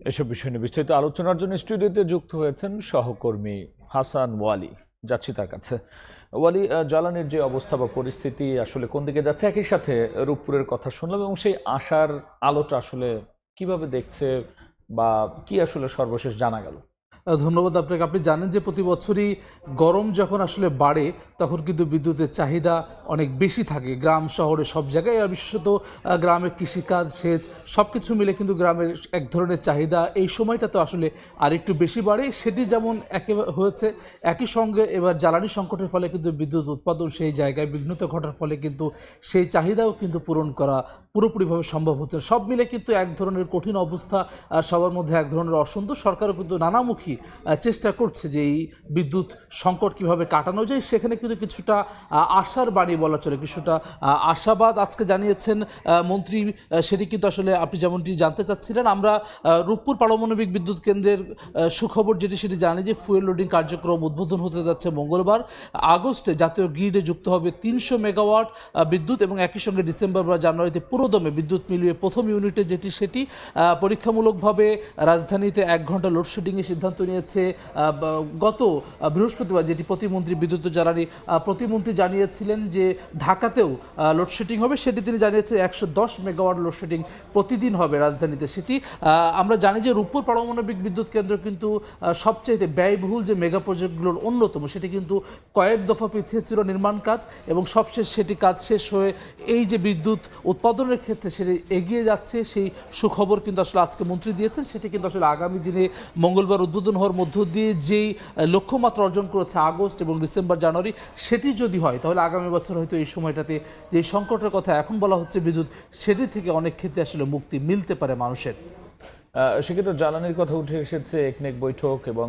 এসব বিষয় নিয়ে বিস্তারিত আলোচনার জন্য স্টুডিওতে যুক্ত হয়েছেন সহকর্মী হাসান ওয়ালি। যাচ্ছি তার কাছে। ওয়ালি, জ্বালানির যে অবস্থা বা পরিস্থিতি আসলে কোন দিকে যাচ্ছে, একই সাথে রূপপুরের কথা শুনলাম এবং সেই আশার আলোটা আসলে কিভাবে দেখছে বা কি আসলে সর্বশেষ জানা গেল? ধন্যবাদ আপনাকে। আপনি জানেন যে প্রতি বছরই গরম যখন আসলে বাড়ে তখন কিন্তু বিদ্যুতের চাহিদা অনেক বেশি থাকে গ্রাম শহরে সব জায়গায়, আর বিশেষত গ্রামের কৃষিকাজ, সেচ সব কিছু মিলে কিন্তু গ্রামের এক ধরনের চাহিদা এই সময়টাতে আসলে আরেকটু বেশি বাড়ে। সেটি যেমন হয়েছে, একই সঙ্গে এবার জ্বালানি সংকটের ফলে কিন্তু বিদ্যুৎ উৎপাদন সেই জায়গায় বিঘ্নিত ঘটার ফলে কিন্তু সেই চাহিদাও কিন্তু পূরণ করা পুরোপুরিভাবে সম্ভব হচ্ছে। সব মিলে কিন্তু এক ধরনের কঠিন অবস্থা, সবার মধ্যে এক ধরনের অসন্তোষ। সরকারও কিন্তু নানামুখী চেষ্টা করছে যে এই বিদ্যুৎ সংকট কিভাবে কাটানো যায়, সেখানে কিন্তু কিছুটা আশার বাণী বলা চলে, কিছুটা আশাবাদ আজকে জানিয়েছেন মন্ত্রী। সেটি কিন্তু আসলে আপনি যেমনটি জানতে চাচ্ছিলেন, আমরা রূপপুর পারমাণবিক বিদ্যুৎ কেন্দ্রের সুখবর যেটি সেটি জানি যে ফুয়েল লোডিং কার্যক্রম উদ্বোধন হতে যাচ্ছে মঙ্গলবার। আগস্টে জাতীয় গ্রিডে যুক্ত হবে 300 মেগাওয়াট বিদ্যুৎ এবং একই সঙ্গে ডিসেম্বর বা জানুয়ারিতে পুরোদমে বিদ্যুৎ মিলিয়ে প্রথম ইউনিটে যেটি সেটি পরীক্ষামূলকভাবে রাজধানীতে 1 ঘন্টা লোডশেডিংয়ের সিদ্ধান্ত নিয়েছে গত বৃহস্পতিবার, যেটি প্রতিমন্ত্রী বিদ্যুৎ জ্বালানি প্রতিমন্ত্রী জানিয়েছিলেন যে ঢাকাতেও লোডশেডিং হবে। সেটি তিনি জানিয়েছে 110 মেগাওয়াট লোডশেডিং প্রতিদিন হবে রাজধানীতে। সেটি আমরা জানি যে রূপপুর পারমাণবিক বিদ্যুৎ কেন্দ্র কিন্তু সবচাইতে ব্যয়বহুল যে মেগা প্রজেক্টগুলোর অন্যতম। সেটি কিন্তু কয়েক দফা পিছিয়ে ছিল নির্মাণ কাজ এবং সবশেষ সেটি কাজ শেষ হয়ে এই যে বিদ্যুৎ উৎপাদনের ক্ষেত্রে সেটি এগিয়ে যাচ্ছে, সেই সুখবর কিন্তু আসলে আজকে মন্ত্রী দিয়েছেন। সেটি কিন্তু আসলে আগামী দিনে মঙ্গলবার উদ্বোধন হওয়ার মধ্য দিয়ে যেই লক্ষ্যমাত্রা অর্জন করেছে আগস্ট এবং ডিসেম্বর জানুয়ারি, সেটি যদি হয় তাহলে আগামী বছর হয়তো এই সময়টাতে যে সংকটের কথা এখন বলা হচ্ছে বিদ্যুৎ, সেটি থেকে অনেক ক্ষেত্রে আসলে মুক্তি মিলতে পারে মানুষের। সেক্ষেত্রে জ্বালানির কথা উঠে এসেছে, একনেক বৈঠক এবং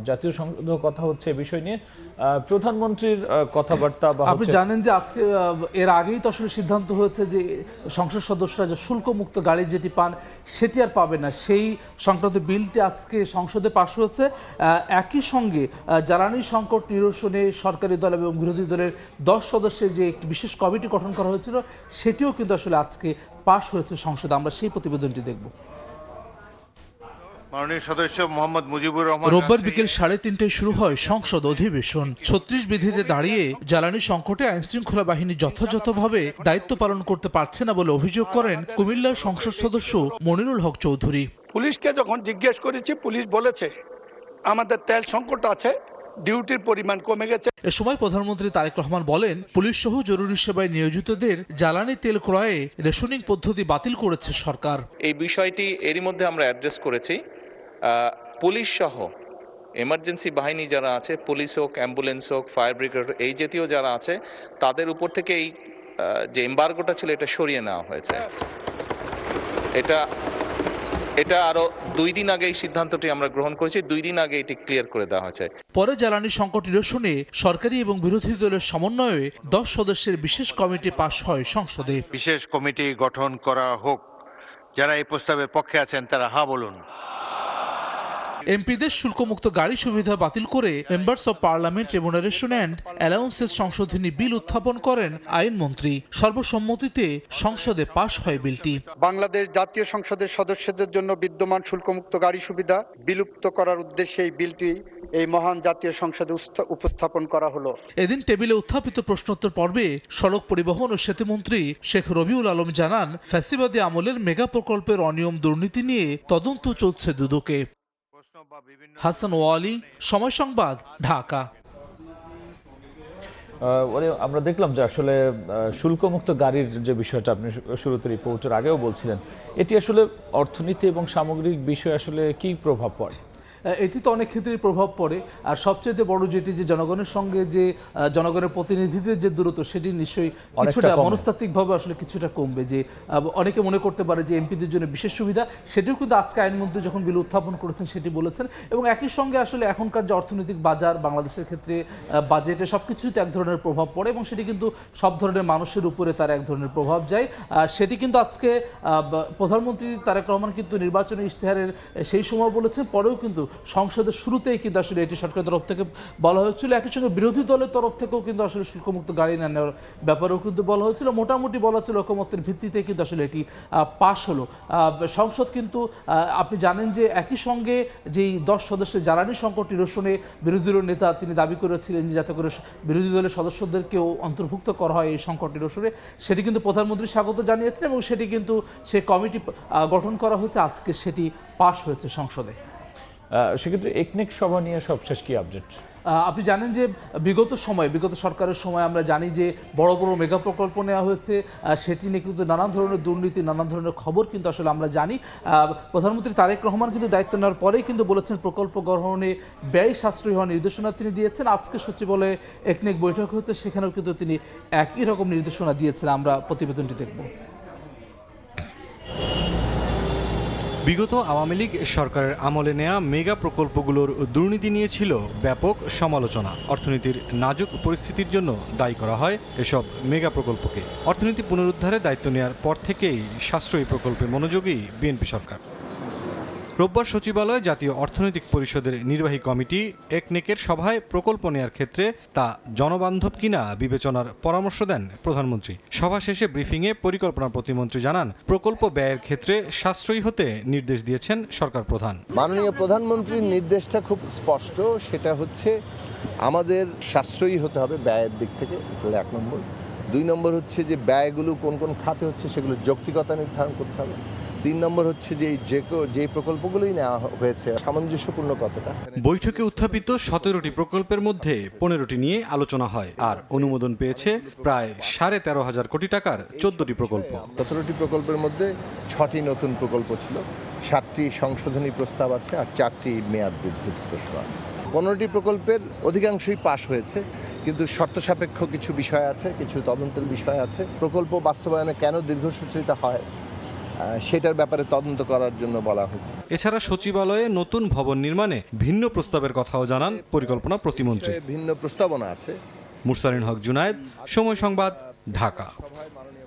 জাতীয় সংসদের কথা হচ্ছে বিষয় নিয়ে প্রধানমন্ত্রীর কথাবার্তা। বা আপনি জানেন যে আজকে এর আগেই তো আসলে সিদ্ধান্ত হয়েছে যে সংসদ সদস্যরা যে শুল্কমুক্ত গাড়ি যেটি পান সেটি আর পাবে না, সেই সংক্রান্ত বিলটি আজকে সংসদে পাশ হয়েছে। একই সঙ্গে জ্বালানি সংকট নিরসনে সরকারি দল এবং বিরোধী দলের 10 সদস্যের যে একটি বিশেষ কমিটি গঠন করা হয়েছিল সেটিও কিন্তু আসলে আজকে পাশ হয়েছে সংসদে। আমরা সেই প্রতিবেদনটি দেখব। মাননীয় সদস্য মোহাম্মদ মুজিবুর রহমান। রোববার বিকেল 3:30টায় শুরু হয় সংসদ অধিবেশন। 36 বিধিতে দাঁড়িয়ে জ্বালানি সংকটে আইনশৃঙ্খলা বাহিনী যথাযথভাবে দায়িত্ব পালন করতে পারছে না বলে অভিযোগ করেন কুমিল্লার সংসদ সদস্য মনিরুল হক চৌধুরী। পুলিশকে যখন জিজ্ঞেস করেছি, পুলিশ বলেছে আমাদের তেল সংকট আছে, ডিউটির পরিমাণ কমে গেছে। এ সময় প্রধানমন্ত্রী তারেক রহমান বলেন, পুলিশ সহ জরুরি সেবায় নিয়োজিতদের জ্বালানি তেল ক্রয়ে রেশনিং পদ্ধতি বাতিল করেছে সরকার। এই বিষয়টি এরই মধ্যে আমরা অ্যাড্রেস করেছি। পুলিশ সহ এমার্জেন্সি বাহিনী যারা আছে, পুলিশ হোক, অ্যাম্বুলেন্স হোক, ফায়ার ব্রিগেড, এই জাতীয় যারা আছে, তাদের উপর থেকে এই যে এম্বার্গোটা ছিল এটা সরিয়ে নেওয়া হয়েছে। এটা আরো 2 দিন আগে এই সিদ্ধান্তটি আমরা গ্রহণ করেছি, 2 দিন আগে এটি ক্লিয়ার করে দেওয়া হয়েছে। পরে জ্বালানি সংকট নিরসনে সরকারি এবং বিরোধী দলের সমন্বয়ে 10 সদস্যের বিশেষ কমিটি পাশ হয় সংসদে। বিশেষ কমিটি গঠন করা হোক। যারা এই প্রস্তাবের পক্ষে আছেন তারা হ্যাঁ বলুন। এমপিদের শুল্কমুক্ত গাড়ি সুবিধা বাতিল করে members of parliament remuneration and allowances সংশোধনী বিল উত্থাপন করেন আইনমন্ত্রী। সর্বসম্মতিতে সংসদে পাশ হয় বিলটি। বাংলাদেশ জাতীয় সংসদের সদস্যদের জন্য বিদ্যমান শুল্কমুক্ত গাড়ি সুবিধা বিলুপ্ত করার উদ্দেশ্যে এই বিলটি এই মহান জাতীয় সংসদে উপস্থাপন করা হলো। এদিন টেবিলে উত্থাপিত প্রশ্নোত্তর পর্বে সড়ক পরিবহন ও সেতুমন্ত্রী শেখ রবিউল আলম জানান, ফ্যাসিবাদী আমলের মেগা প্রকল্পের অনিয়ম দুর্নীতি নিয়ে তদন্ত চলছে দুদকে। হাসান ওয়ালি, সময় সংবাদ, ঢাকা। আমরা দেখলাম যে আসলে শুল্কমুক্ত গাড়ির যে বিষয়টা আপনি শুরুতে রিপোর্টের আগেও বলছিলেন, এটি আসলে অর্থনীতি এবং সামগ্রিক বিষয়ে আসলে কি প্রভাব পড়ে? এটি তো অনেক ক্ষেত্রেই প্রভাব পড়ে, আর সবচেয়ে বড় যেটি যে জনগণের সঙ্গে যে জনগণের প্রতিনিধিদের যে দূরত্ব সেটি নিশ্চয়ই কিছুটা মনস্তাত্ত্বিকভাবে আসলে কিছুটা কমবে। যে অনেকে মনে করতে পারে যে এমপিদের জন্য বিশেষ সুবিধা, সেটিও কিন্তু আজকে আইনমন্ত্রী যখন বিল উত্থাপন করেছেন সেটি বলেছেন। এবং একই সঙ্গে আসলে এখনকার যে অর্থনৈতিক বাজার বাংলাদেশের ক্ষেত্রে বাজেটে সব কিছুতে এক ধরনের প্রভাব পড়ে এবং সেটি কিন্তু সব ধরনের মানুষের উপরে তার এক ধরনের প্রভাব যায়। সেটি কিন্তু আজকে প্রধানমন্ত্রী তারেক রহমান কিন্তু নির্বাচনী ইশতেহারের সেই সময় বলেছেন, পরেও কিন্তু সংসদের শুরুতেই কিন্তু আসলে এটি সরকারের তরফ থেকে বলা হয়েছিল। একই সঙ্গে বিরোধী দলের তরফ থেকেও কিন্তু আসলে শুল্কমুক্ত গাড়ি না নেওয়ার ব্যাপারেও কিন্তু বলা হয়েছিল। মোটামুটি বলা হচ্ছিল ঐকমত্যের ভিত্তিতে কিন্তু আসলে এটি পাশ হলো। সংসদ কিন্তু আপনি জানেন যে একই সঙ্গে যেই 10 সদস্যের জ্বালানি সংকট নিরসনে বিরোধী দলের নেতা তিনি দাবি করেছিলেন যে যাতে করে বিরোধী দলের সদস্যদেরকেও অন্তর্ভুক্ত করা হয় এই সংকট নিরসনে, সেটি কিন্তু প্রধানমন্ত্রী স্বাগত জানিয়েছেন এবং সেটি কিন্তু সে কমিটি গঠন করা হয়েছে, আজকে সেটি পাশ হয়েছে সংসদে। সেক্ষেত্রে একনেক সভা নিয়ে সবশেষ কি আপডেট? আপনি জানেন যে বিগত সরকারের সময় আমরা জানি যে বড় বড় মেগা প্রকল্প নেওয়া হয়েছে, সেটি নিয়ে কিন্তু নানান ধরনের দুর্নীতি, নানান ধরনের খবর কিন্তু আসলে আমরা জানি। প্রধানমন্ত্রী তারেক রহমান কিন্তু দায়িত্ব নেওয়ার পরেই কিন্তু বলেছেন প্রকল্প গ্রহণে ব্যয় সাশ্রয়ী হওয়ার নির্দেশনা তিনি দিয়েছেন। আজকে সচিবালয়ে একনেক বৈঠক হয়েছে, সেখানেও কিন্তু তিনি একই রকম নির্দেশনা দিয়েছেন। আমরা প্রতিবেদনটি দেখব। বিগত আওয়ামী লীগ সরকারের আমলে নেয়া মেগা প্রকল্পগুলোর দুর্নীতি নিয়ে ছিল ব্যাপক সমালোচনা। অর্থনীতির নাজুক পরিস্থিতির জন্য দায়ী করা হয় এসব মেগা প্রকল্পকে। অর্থনীতি পুনরুদ্ধারে দায়িত্ব নেওয়ার পর থেকেই সাশ্রয়ী প্রকল্পে মনোযোগী বিএনপি সরকার। রোববার সচিবালয়ে জাতীয় অর্থনৈতিক পরিষদের নির্বাহী কমিটি একনেকের সভায় প্রকল্প নেয়ার ক্ষেত্রে তা জনবান্ধব কিনা বিবেচনার পরামর্শ দেন প্রধানমন্ত্রী। সভা শেষে ব্রিফিংয়ে পরিকল্পনা প্রতিমন্ত্রী জানান, প্রকল্প ব্যয়ের ক্ষেত্রে সাশ্রয়ী হতে নির্দেশ দিয়েছেন সরকার প্রধান। মাননীয় প্রধানমন্ত্রীর নির্দেশটা খুব স্পষ্ট, সেটা হচ্ছে আমাদের সাশ্রয়ী হতে হবে ব্যয়ের দিক থেকে, তাহলে 1 নম্বর। 2 নম্বর হচ্ছে যে ব্যয়গুলো কোন কোন খাতে হচ্ছে সেগুলো যৌক্তিকতা নির্ধারণ করতে হবে। 3 নম্বর হচ্ছে যে যে প্রকল্পগুলোই নেওয়া হয়েছে সামঞ্জস্যপূর্ণ কতটা। বৈঠকে উত্থাপিত 17টি প্রকল্পের মধ্যে 15টি নিয়ে আলোচনা হয়, আর অনুমোদন পেয়েছে প্রায় 13,500 কোটি টাকার 14টি প্রকল্প। 17টি প্রকল্পের মধ্যে 6টি নতুন প্রকল্প ছিল, 7টি সংশোধনী প্রস্তাব আছে আর 4টি মেয়াদ বৃদ্ধির প্রশ্ন আছে। 15টি প্রকল্পের অধিকাংশই পাশ হয়েছে, কিন্তু শর্ত সাপেক্ষ কিছু বিষয় আছে, কিছু তদন্তের বিষয় আছে। প্রকল্প বাস্তবায়নে কেন দীর্ঘসূত্রিতা হয় সেটার ব্যাপারে তদন্ত করার জন্য বলা হয়েছে। এছাড়া সচিবালয়ে নতুন ভবন নির্মাণে ভিন্ন প্রস্তাবের কথাও জানান পরিকল্পনা প্রতিমন্ত্রী। ভিন্ন প্রস্তাবনা আছে। মুরসালিন হক জুনায়েদ, সময় সংবাদ, ঢাকা।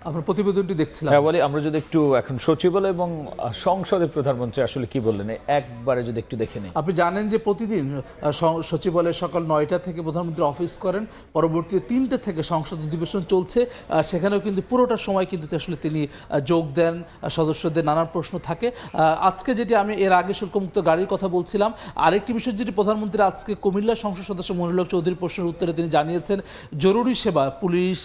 আপনার প্রতিবেদনটি দেখছিলাম। হ্যাঁ বলি, আমরা যদি একটু এখন সচিবালয় এবং সংসদের প্রধানমন্ত্রী আসলে কি বললেন একবারে যদি একটু দেখে নিই। আপনি জানেন যে প্রতিদিন সচিবালয়ে সকাল 9টা থেকে প্রধানমন্ত্রী অফিস করেন, পরবর্তীতে 3টে থেকে সংসদ অধিবেশন চলছে, সেখানেও কিন্তু পুরোটা সময় কিন্তু আসলে তিনি যোগ দেন, সদস্যদের নানান প্রশ্ন থাকে। আজকে যেটি আমি এর আগে শুল্কমুক্ত গাড়ির কথা বলছিলাম, আরেকটি বিষয় যেটি প্রধানমন্ত্রী আজকে কুমিল্লা সংসদ সদস্য মনিরুল হক চৌধুরীর প্রশ্নের উত্তরে তিনি জানিয়েছেন, জরুরি সেবা, পুলিশ,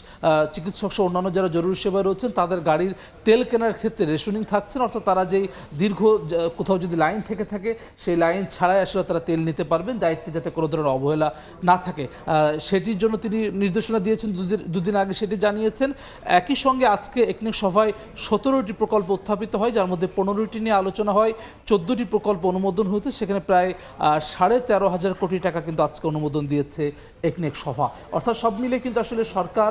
চিকিৎসক সহ অন্যান্য যারা জরুরি সেবা রয়েছেন তাদের গাড়ির তেল কেনার ক্ষেত্রে রেশনিং থাকছেন, অর্থাৎ তারা যেই দীর্ঘ কোথাও যদি লাইন থেকে থাকে সেই লাইন ছাড়াই আসলে তারা তেল নিতে পারবেন, দায়িত্বে যাতে কোনো ধরনের অবহেলা না থাকে সেটির জন্য তিনি নির্দেশনা দিয়েছেন, দুদিন আগে সেটি জানিয়েছেন। একই সঙ্গে আজকে একনেক সভায় 17টি প্রকল্প উত্থাপিত হয়, যার মধ্যে 15টি নিয়ে আলোচনা হয়, 14টি প্রকল্প অনুমোদন হয়েছে, সেখানে প্রায় 13,500 কোটি টাকা কিন্তু আজকে অনুমোদন দিয়েছে একনেক সভা। অর্থাৎ সব মিলে কিন্তু আসলে সরকার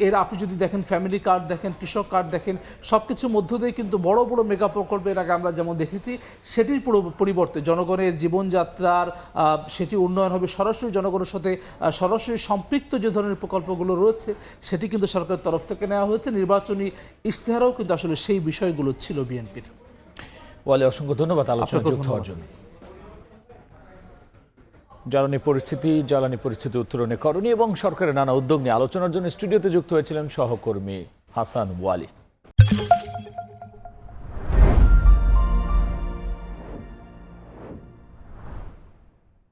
এর আপনি যদি দেখেন ফ্যামিলি কার্ড দেখেন, কৃষক কার্ড দেখেন, সব কিছুর মধ্য দিয়ে কিন্তু বড় বড় মেগা প্রকল্পের আগে আমরা যেমন দেখেছি সেটির পরিবর্তে জনগণের জীবনযাত্রার সেটি উন্নয়ন হবে, সরাসরি জনগণের সাথে সরাসরি সম্পৃক্ত যে ধরনের প্রকল্পগুলো রয়েছে সেটি কিন্তু সরকারের তরফ থেকে নেওয়া হয়েছে। নির্বাচনী ইশতেহারেও কিন্তু আসলে সেই বিষয়গুলো ছিল বিএনপির। ওয়ালি, অসংখ্য ধন্যবাদ আলোচনায় যুক্ত হওয়ার জন্য। জ্বালানি পরিস্থিতি উত্তরণে করণীয় এবং সরকারের নানা উদ্যোগ নিয়ে আলোচনার জন্য স্টুডিওতে যুক্ত হয়েছিলেন সহকর্মী হাসান ওয়ালি।